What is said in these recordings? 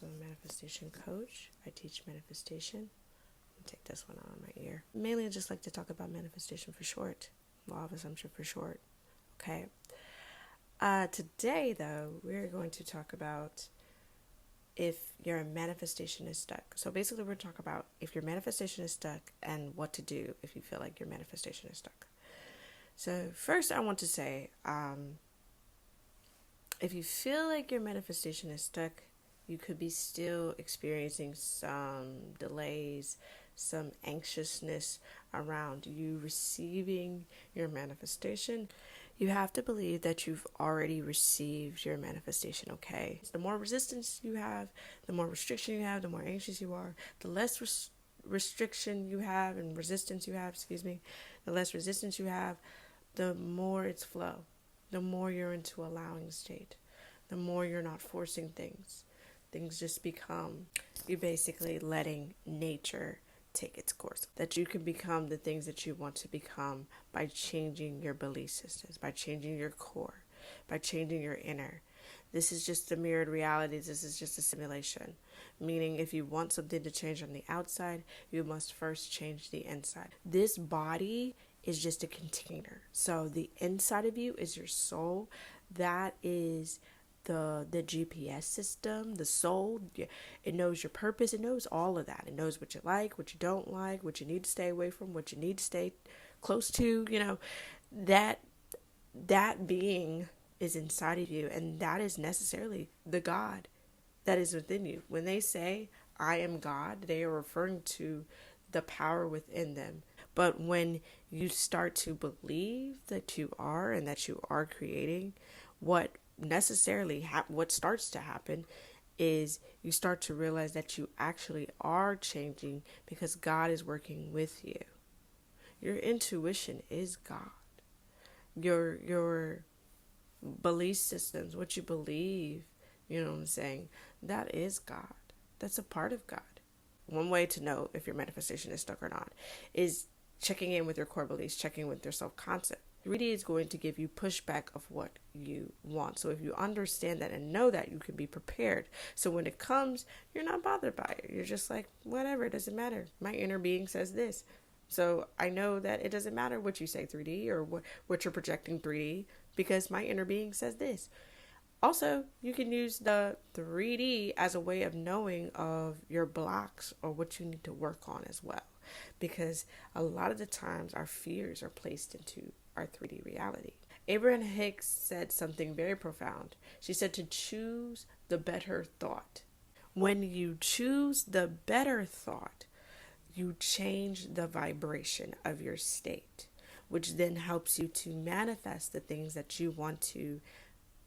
also a manifestation coach. I teach manifestation. Take this one out of my ear. Mainly I just like to talk about manifestation for short. Law of assumption for short. Okay. Today though, we're going to talk about if your manifestation is stuck. So basically we're talking about if your manifestation is stuck and what to do if you feel like your manifestation is stuck. So first I want to say, if you feel like your manifestation is stuck, you could be still experiencing some delays, some anxiousness around you receiving your manifestation. You have to believe that you've already received your manifestation, okay? The more resistance you have, the more restriction you have, the more anxious you are, the less restriction you have and resistance you have, the less resistance you have, the more it's flow, the more you're into allowing state, the more you're not forcing things. Things just become, you're basically letting nature take its course. That you can become the things that you want to become by changing your belief systems, by changing your core, by changing your inner. This is just the mirrored realities. This is just a simulation. Meaning if you want something to change on the outside, you must first change the inside. This body is just a container. So the inside of you is your soul. That is the GPS system, the soul. It knows your purpose. It knows all of that. It knows what you like, what you don't like, what you need to stay away from, what you need to stay close to. That being is inside of you, and that is necessarily the God that is within you. When they say I am God, they are referring to the power within them. But when you start to believe that you are and that you are creating, what starts to happen is you start to realize that you actually are changing because God is working with you. Your intuition is God. Your belief systems, what you believe, that is God. That's a part of God. One way to know if your manifestation is stuck or not is checking in with your core beliefs, checking with your self-concept. 3D is going to give you pushback of what you want. So if you understand that and know that, you can be prepared. So when it comes, you're not bothered by it. You're just like, whatever, it doesn't matter. My inner being says this. So I know that it doesn't matter what you say 3D or what you're projecting 3D because my inner being says this. Also, you can use the 3D as a way of knowing of your blocks or what you need to work on as well. Because a lot of the times our fears are placed into our 3D reality. Abraham Hicks said something very profound. She said to choose the better thought. When you choose the better thought, you change the vibration of your state, which then helps you to manifest the things that you want to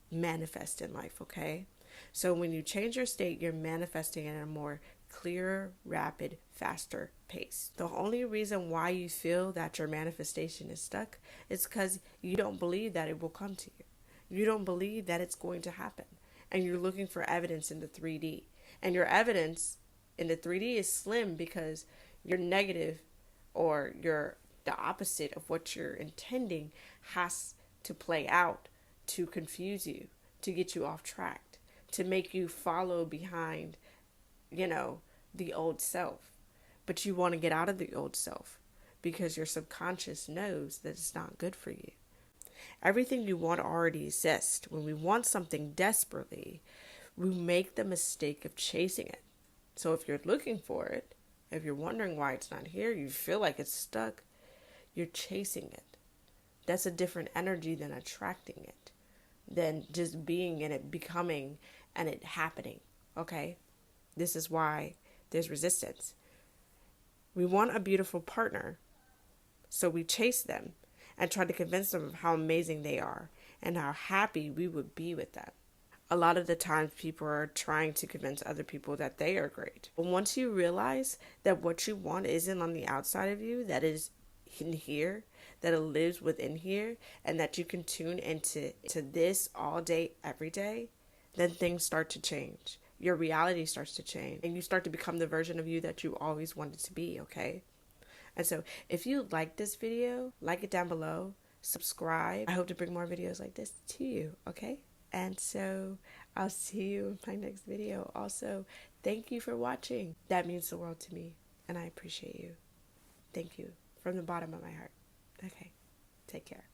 manifest in life, okay? So when you change your state, you're manifesting at a more clearer, rapid, faster pace. The only reason why you feel that your manifestation is stuck is because you don't believe that it will come to you. You don't believe that it's going to happen. And you're looking for evidence in the 3D. And your evidence in the 3D is slim because you're negative or you're the opposite of what you're intending has to play out to confuse you, to get you off track, to make you follow behind, the old self. But you want to get out of the old self because your subconscious knows that it's not good for you. Everything you want already exists. When we want something desperately, we make the mistake of chasing it. So if you're looking for it, if you're wondering why it's not here, you feel like it's stuck, you're chasing it. That's a different energy than attracting it, than just being in it, becoming, and it happening. Okay? This is why there's resistance. We want a beautiful partner, so we chase them and try to convince them of how amazing they are and how happy we would be with them. A lot of the times people are trying to convince other people that they are great. But once you realize that what you want isn't on the outside of you, that is in here, that it lives within here, and that you can tune into this all day, every day, then things start to change. Your reality starts to change, and you start to become the version of you that you always wanted to be, okay? And so if you like this video, like it down below, subscribe. I hope to bring more videos like this to you, okay? And so I'll see you in my next video. Also, thank you for watching. That means the world to me, and I appreciate you. Thank you from the bottom of my heart. Okay, take care.